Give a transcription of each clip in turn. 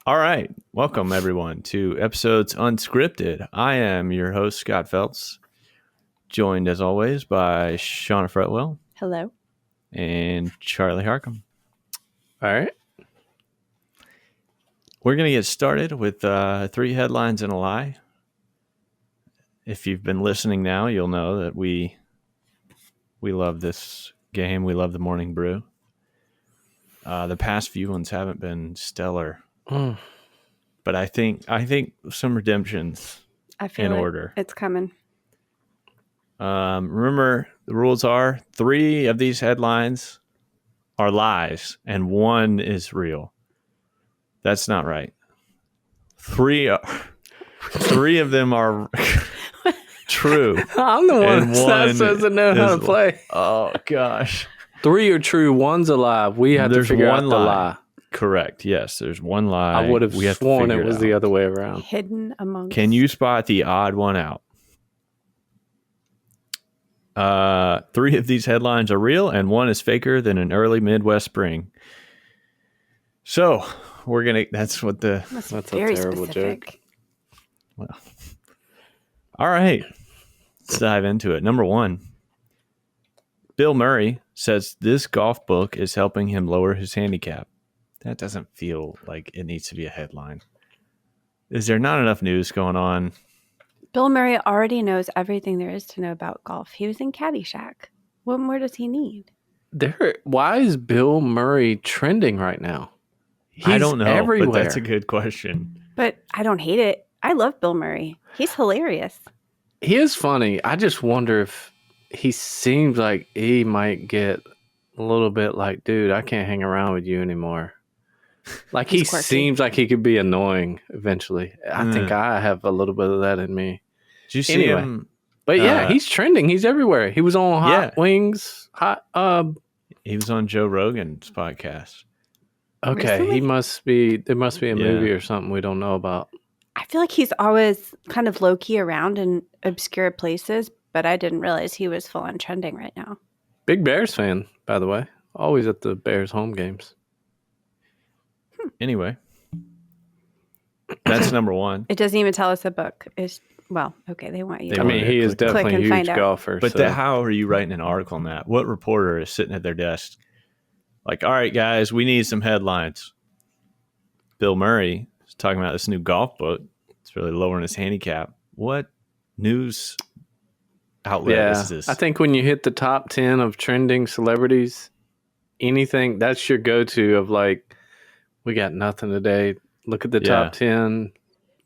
All right. Welcome, everyone, to Episodes Unscripted. I am your host, Scott Feltz, joined as always by Shauna Fretwell. Hello. And Charlie Harcum. All right. We're going to get started with 3 headlines and a lie. If you've been listening now, you'll know that we love this game. We love the Morning Brew. The past few ones haven't been stellar. But I think some redemptions in order. It's coming. Remember, the rules are 3 of these headlines are lies and 1 is real. That's not right. 3 of them are true. I'm the one that doesn't know how to play. Oh, gosh. 3 are true, 1's a lie. We have to figure out the lie. Correct. Yes, there's 1 lie. I would have sworn it was the other way around. Hidden among. Can you spot the odd one out? 3 of these headlines are real, and 1 is faker than an early Midwest spring. So we're gonna. That's very a terrible specific. joke. Well, all right. Let's dive into it. Number 1. Bill Murray says this golf book is helping him lower his handicap. That doesn't feel like it needs to be a headline. Is there not enough news going on? Bill Murray already knows everything there is to know about golf. He was in Caddyshack. What more does he need? Why is Bill Murray trending right now? I don't know, everywhere. but that's a good question. But I don't hate it. I love Bill Murray. He's hilarious. He is funny. I just wonder if he seems like he might get a little bit like, dude, I can't hang around with you anymore. Like he seems like he could be annoying eventually. I think I have a little bit of that in me. Did you see him? But yeah, he's trending. He's everywhere. He was on Hot Wings. He was on Joe Rogan's podcast. Okay, Recently? he must be. There must be a movie or something we don't know about. I feel like he's always kind of low-key around in obscure places, but I didn't realize he was full-on trending right now. Big Bears fan, by the way. Always at the Bears home games. Anyway, that's number 1. It doesn't even tell us a book. Okay, they want you. He is definitely a huge golfer. But how are you writing an article on that? What reporter is sitting at their desk like, all right, guys, we need some headlines. Bill Murray is talking about this new golf book. It's really lowering his handicap. What news outlet is this? I think when you hit the top 10 of trending celebrities, anything, that's your go-to of like, we got nothing today. Look at the top 10.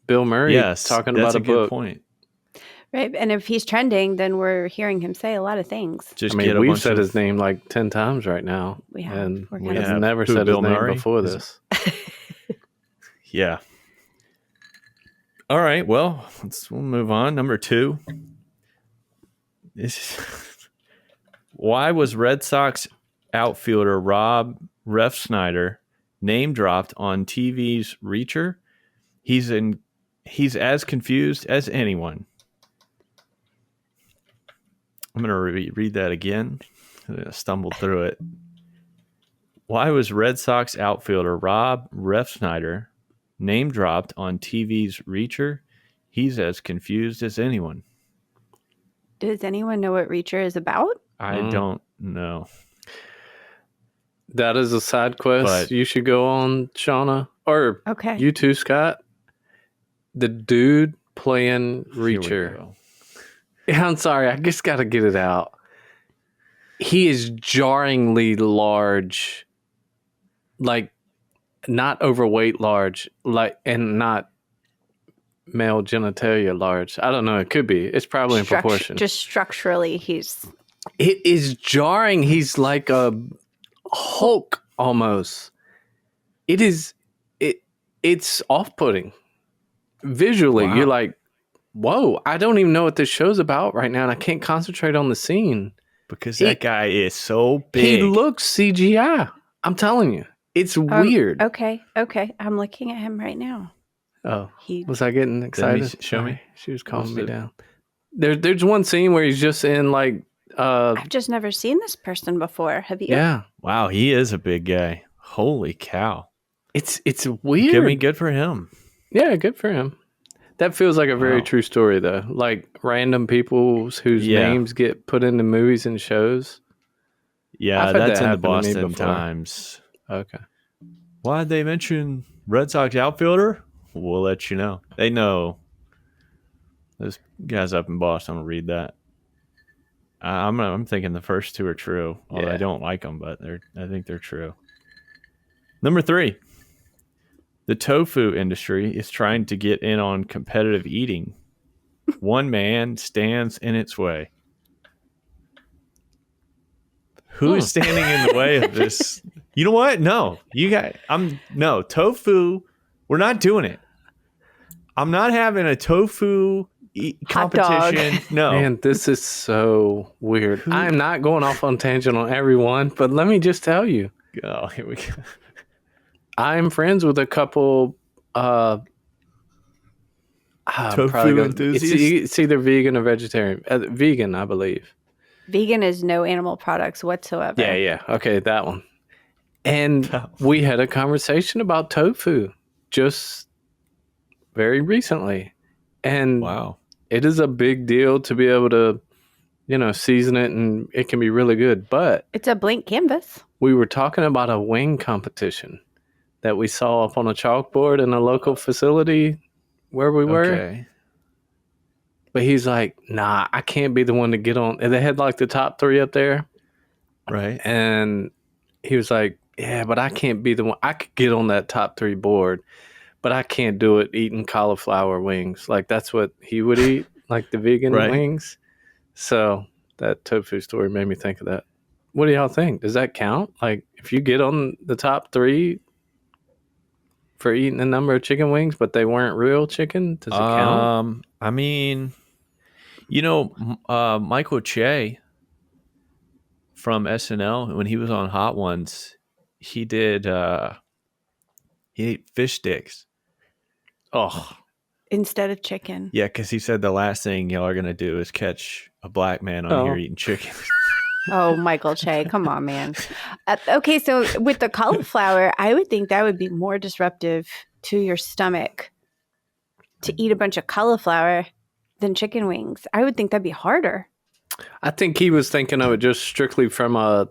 Bill Murray talking about a book. Good point. Right, and if he's trending, then we're hearing him say a lot of things. We've said his name like 10 times right now. We have. And we have never said Bill his name Murray? Before this. Yeah. All right, well, we'll move on. Number 2. Why was Red Sox outfielder Rob Refsnyder name dropped on TV's Reacher? He's as confused as anyone. I'm going to read that again. I stumbled through it. Why was Red Sox outfielder Rob Refsnyder name dropped on TV's Reacher? He's as confused as anyone. Does anyone know what Reacher is about? I don't know. That is a side quest But you should go on, Shauna. Or you too, Scott. The dude playing Reacher. Yeah, I'm sorry. I just got to get it out. He is jarringly large. Like, not overweight large. And not male genitalia large. I don't know. It could be. It's probably in proportion. Just structurally, It is jarring. He's like a Hulk almost. It's off-putting. Visually, You're like, whoa, I don't even know what this show's about right now, and I can't concentrate on the scene. Because that guy is so big. He looks CGI. I'm telling you. It's weird. Okay. I'm looking at him right now. Oh, was I getting excited? Show me. She was calming me down. There's one scene where he's just in like... I've just never seen this person before. Have you? Yeah. Wow, he is a big guy. Holy cow. It's weird. I mean, good for him. Yeah, good for him. That feels like a very true story, though. Like random people whose names get put into movies and shows. Yeah, that's in the Boston Times. Okay. Why'd they mention Red Sox outfielder? We'll let you know. They know. Those guys up in Boston will read that. I'm thinking the first two are true. Although I don't like them, but I think they're true. Number 3. The tofu industry is trying to get in on competitive eating. One man stands in its way. Who is standing in the way of this? You know what? No, no tofu. We're not doing it. I'm not having a tofu competition. No, man, this is so weird. I'm not going off on tangent on everyone, but let me just tell you. Oh, here we go. I'm friends with a couple. Tofu enthusiasts. It's either vegan or vegetarian. Vegan, I believe. Vegan is no animal products whatsoever. Yeah. Okay, that one. And we had a conversation about tofu just very recently. And it is a big deal to be able to, season it, and it can be really good. But it's a blank canvas. We were talking about a wing competition that we saw up on a chalkboard in a local facility where we were. Okay. But he's like, nah, I can't be the one to get on. And they had like the top 3 up there. Right. And he was like, yeah, but I can't be the one. I could get on that top 3 board, but I can't do it eating cauliflower wings. Like that's what he would eat, like the vegan wings. So that tofu story made me think of that. What do y'all think? Does that count? Like if you get on the top 3 for eating a number of chicken wings, but they weren't real chicken, does it count? I mean, Michael Che from SNL, when he was on Hot Ones, he ate fish sticks. Oh, instead of chicken. Yeah, because he said the last thing y'all are gonna do is catch a black man on here eating chicken. Oh, Michael Che, come on, man. Okay, so with the cauliflower, I would think that would be more disruptive to your stomach to eat a bunch of cauliflower than chicken wings. I would think that'd be harder. I think he was thinking of it just strictly from a...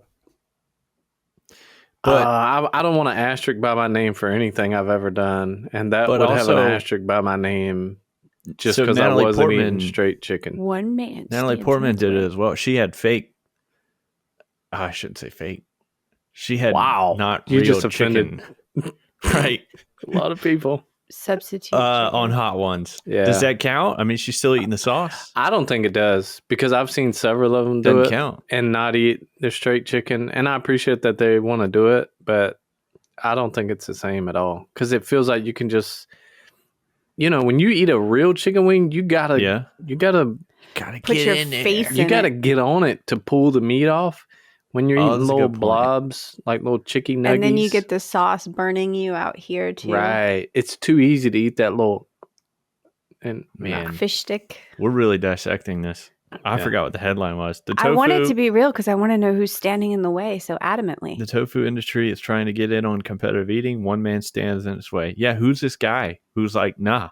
But I don't want to asterisk by my name for anything I've ever done, and that would have an asterisk by my name just because I wasn't eating straight chicken. One man. Natalie Portman did it as well. She had fake... I shouldn't say fake. She had not you real just offended. Chicken. Right. A lot of people. Substitute on Hot Ones. Yeah. Does that count? I mean, she's still eating the sauce. I don't think it does because I've seen several of them do it count. And not eat the straight chicken. And I appreciate that they want to do it, but I don't think it's the same at all because it feels like you can just, when you eat a real chicken wing, you gotta put your face in it. You gotta get on it to pull the meat off. When you're eating little blobs, like little chicky nuggies. And then you get the sauce burning you out here, too. Right. It's too easy to eat that little... And man, fish stick. We're really dissecting this. I forgot what the headline was. The tofu, I want it to be real because I want to know who's standing in the way so adamantly. The tofu industry is trying to get in on competitive eating. One man stands in its way. Yeah, who's this guy who's like, nah.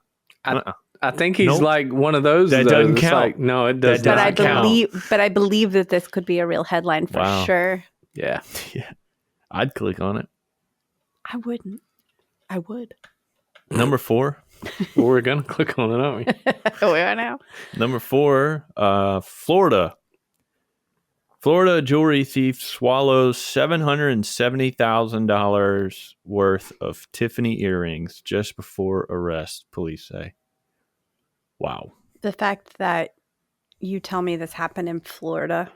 I think he's like one of those that doesn't count. Like, no, it does not count. But I believe that this could be a real headline for sure. Yeah. I'd click on it. I wouldn't. I would. Number 4. Well, we're gonna click on it, aren't we? We are now. Number 4, Florida. Florida jewelry thief swallows $770,000 worth of Tiffany earrings just before arrest, police say. Wow. The fact that you tell me this happened in Florida,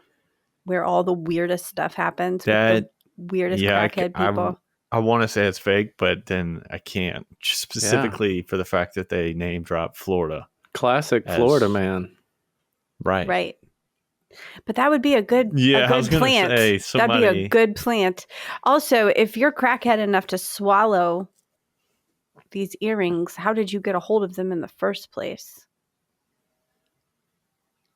where all the weirdest stuff happens, with the weirdest crackhead people. I want to say it's fake, but then I can't. Specifically for the fact that they name drop Florida. Classic Florida man. Right. Right. But that would be a good plant. That'd be a good plant. Also, if you're crackhead enough to swallow these earrings, how did you get a hold of them in the first place?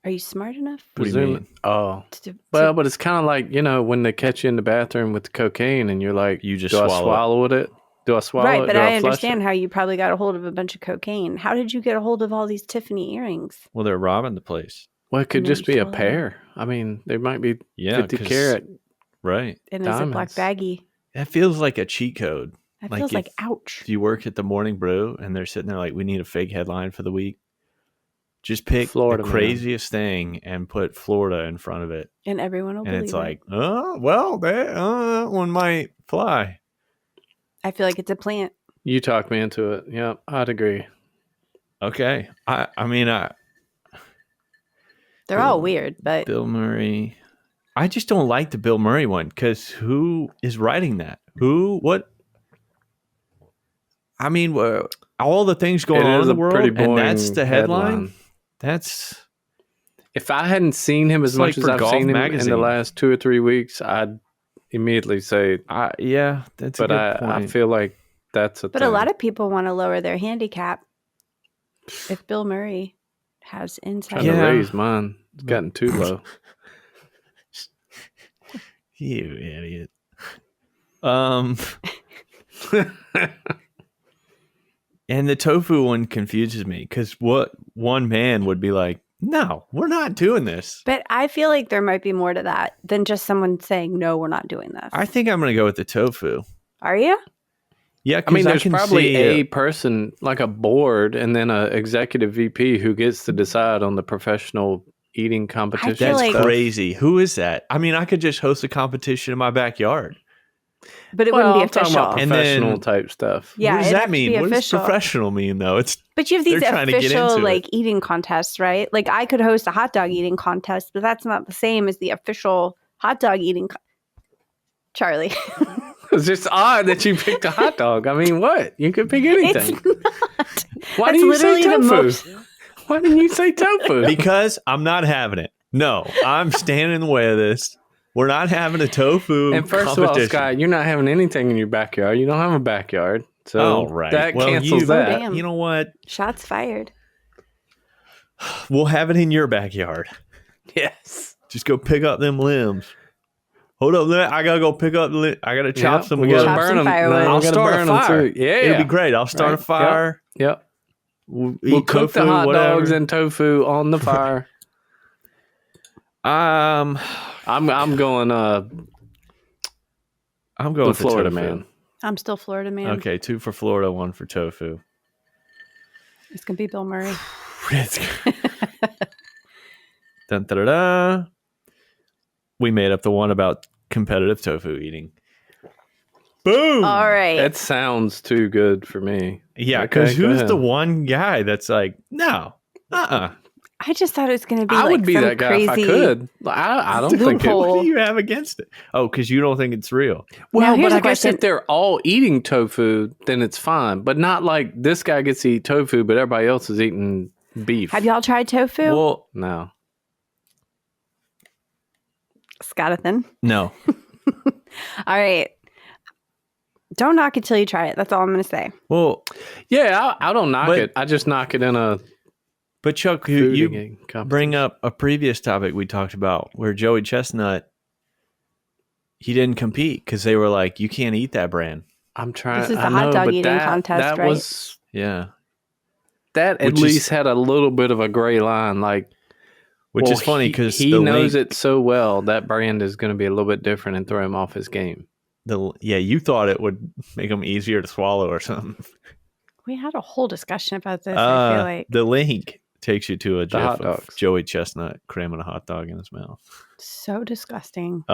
Are you smart enough? What do you mean? Oh. Well, but it's kind of like, when they catch you in the bathroom with the cocaine and you're like, you just swallow it? Do I swallow right, it? but Do I flush understand it? how you probably got a hold of a bunch of cocaine. How did you get a hold of all these Tiffany earrings? Well, they're robbing the place. Well, it could And just then be you a stole pair. I mean, there might be 50 'cause- carat right. In a Ziploc diamonds. baggie. That feels like a cheat code. That Like feels if- ouch. If you work at the Morning Brew and they're sitting there like, we need a fake headline for the week, just pick Florida the man. craziest thing and put Florida in front of it. And everyone will And believe it's it. like, oh, well, that one might fly. I feel like it's a plant. You talked me into it. Yeah, I'd agree. Okay. I mean, They're all weird, but Bill Murray. I just don't like the Bill Murray one because who is writing that? What? I mean, all the things going on in the world, and that's the headline. That's. If I hadn't seen him as much as I've seen him in the last 2 or 3 weeks, I'd immediately say, yeah, that's a good point. I feel like that's a But thing. a lot of people want to lower their handicap. If Bill Murray has insight. Trying to raise mine. It's gotten too low. You idiot. And the tofu one confuses me because what one man would be like, no, we're not doing this. But I feel like there might be more to that than just someone saying, no, we're not doing this. I think I'm going to go with the tofu. Are you? Yeah, I mean, there's probably a person, like a board, and then a executive VP who gets to decide on the professional eating competition. That's crazy. Who is that? I mean, I could just host a competition in my backyard. But it wouldn't be I'm official. talking about professional type stuff. Yeah, what does that mean? What does official. professional mean, though? But you have these official like eating contests, right? Like I could host a hot dog eating contest, but that's not the same as the official hot dog eating. Charlie, it's just odd that you picked a hot dog. I mean, what? You could pick anything. It's not. Why That's didn't you say literally the tofu? most- Why didn't you say tofu? Because I'm not having it. No, I'm standing in the way of this. We're not having a tofu And first competition. of all, Scott, you're not having anything in your backyard. You don't have a backyard. So that cancels that. damn. You know what? Shots fired. We'll have it in your backyard. Yes. Just go pick up them limbs. Hold up, I gotta go pick up. I gotta chop some we wood. gotta burn them. I'll start a fire. Yeah, it'd be great. I'll start a fire. Yep. We'll cook tofu, the hot whatever. dogs and tofu on the fire. I'm going. I'm going with Florida tofu. man. I'm still Florida man. Okay, 2 for Florida, 1 for tofu. It's gonna be Bill Murray. Dun, da, da, da. We made up the one about competitive tofu eating. Boom! All right. That sounds too good for me. Yeah, because who's the one guy that's like, no, I just thought it was going to be I like would be some that guy crazy if I could. I don't think it. What do you have against it? Oh, because you don't think it's real. Well, here's but a I guess question. if they're all eating tofu, then it's fine. But not like this guy gets to eat tofu, but everybody else is eating beef. Have y'all tried tofu? Well, No. Scottathan. no. All right. Don't knock it till you try it. That's all I'm going to say. Well, Yeah, I don't knock it. I just knock it in a but Chuck, food you competition. bring up a previous topic we talked about where Joey Chestnut, he didn't compete because they were like, you can't eat that brand. I'm trying. This is the I hot know, dog but eating contest, that right? Was, Yeah. that at Which is- least had a little bit of a gray line. Like, Which well, is funny because he knows it so well. That brand is going to be a little bit different and throw him off his game. You thought it would make them easier to swallow or something. We had a whole discussion about this. I feel like the link takes you to a The hot gif of dogs. Joey Chestnut cramming a hot dog in his mouth. so disgusting.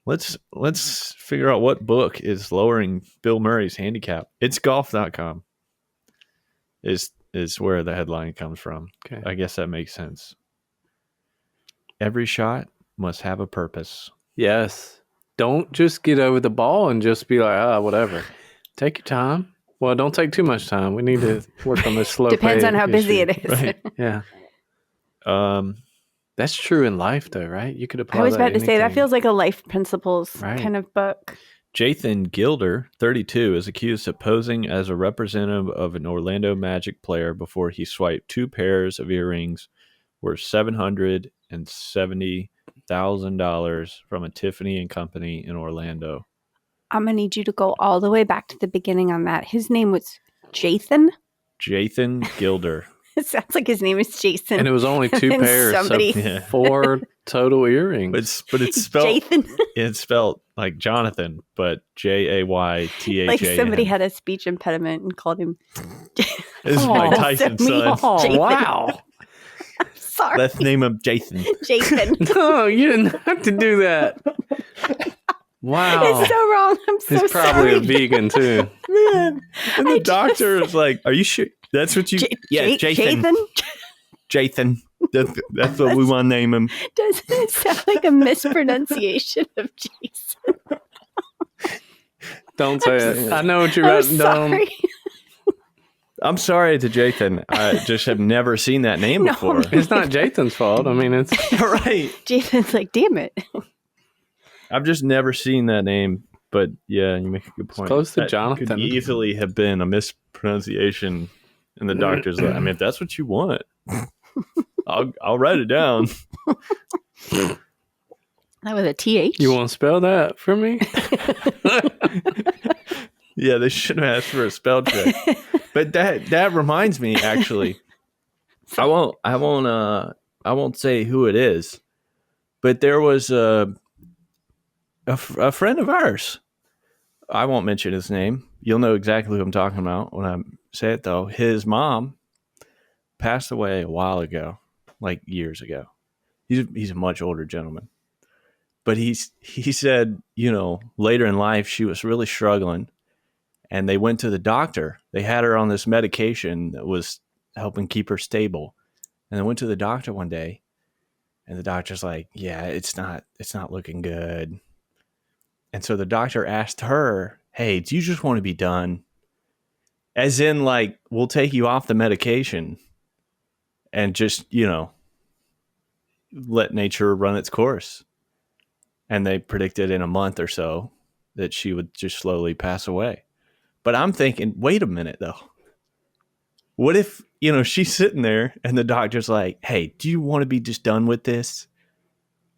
Let's figure out what book is lowering Bill Murray's handicap. It's golf.com is where the headline comes from. Okay. I guess that makes sense. Every shot must have a purpose. Yes. Don't just get over the ball and just be like, whatever. Take your time. Well, don't take too much time. We need to work on this slow Depends pay on how busy issue. it is. Right. Yeah. Um, That's true in life, though, right? You could apply I was that about to say that anything. feels like a life principles Right. kind of book. Jaythan Gilder, 32, is accused of posing as a representative of an Orlando Magic player before he swiped 2 pairs of earrings worth $770,000 from a Tiffany and Company in Orlando. I'm going to need you to go all the way back to the beginning on that. His name was Jaythan? Jaythan Gilder. It sounds like his name is Jason. And it was only 2 pairs, so 4 total earrings. But it's spelled Jaythan. It's spelled like Jonathan, but Jaythan. Like somebody had a speech impediment and called him. This is Mike Tyson's son. Oh, wow. I'm sorry. Let's name him Jaythan. Jaythan. No, you didn't have to do that. Wow. It's so wrong. I'm so He's sorry. probably a vegan too. Man. And the doctor is like, are you sure? That's what you... Jaythan. Jaythan. That's what we want to name him. Doesn't it sound like a mispronunciation of Jason? Don't say it. I know what you're writing down. I'm sorry to Jaythan. I just have never seen that name before. It's not Jaythan's fault. I mean, it's... Right. Jaythan's like, damn it. I've just never seen that name. But yeah, you make a good point. It's close to that Jonathan. Could easily have been a mispronunciation. And the doctor's like, I mean, if that's what you want, I'll write it down. That was a TH. You want to spell that for me? Yeah, they should have asked for a spell check. But that reminds me, actually, I won't say who it is, but there was a friend of ours. I won't mention his name. You'll know exactly who I'm talking about when I say it, though. His mom passed away a while ago, like years ago. He's a much older gentleman. But he said, later in life, she was really struggling. And they went to the doctor. They had her on this medication that was helping keep her stable. And they went to the doctor one day. And the doctor's like, yeah, it's not looking good. And so the doctor asked her, hey, do you just want to be done? As in, like, we'll take you off the medication and just, let nature run its course. And they predicted in a month or so that she would just slowly pass away. But I'm thinking, wait a minute, though. What if, she's sitting there and the doctor's like, hey, do you want to be just done with this?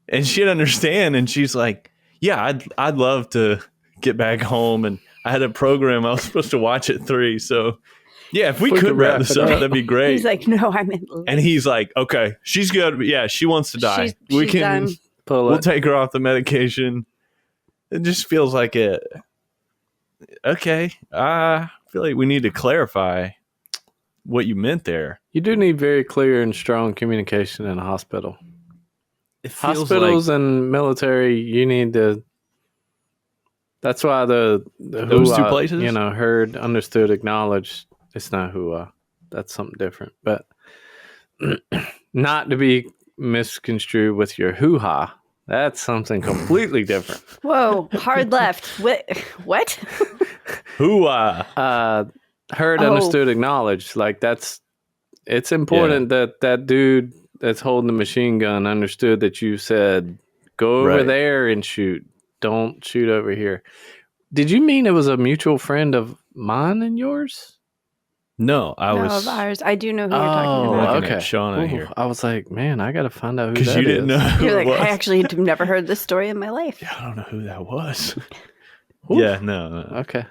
And she'd understand. And she's like, yeah, I'd love to get back home. And I had a program I was supposed to watch at 3. So, yeah, if we could wrap this up, that'd be great. He's like, no, I'm in. And he's like, okay, she's good. Yeah, she wants to die. We'll take her off the medication. It just feels like it. Okay, I feel like we need to clarify what you meant there. You do need very clear and strong communication in a hospital. Hospitals and military, you need to. That's why those two places, heard, understood, acknowledged. It's not who. That's something different, but not to be misconstrued with your hoo-ha. That's something completely different. Whoa, hard left. What? Hoo-ha. Heard, understood, acknowledged. Like it's important that dude that's holding the machine gun understood that you said, go over there and shoot. Don't shoot over here. Did you mean it was a mutual friend of mine and yours? No, of ours. I do know who you're talking about. Okay, Shauna here. I was like, man, I got to find out who that is. Because you didn't know who You're like, it was. I actually have never heard this story in my life. Yeah, I don't know who that was. Yeah, no. Okay.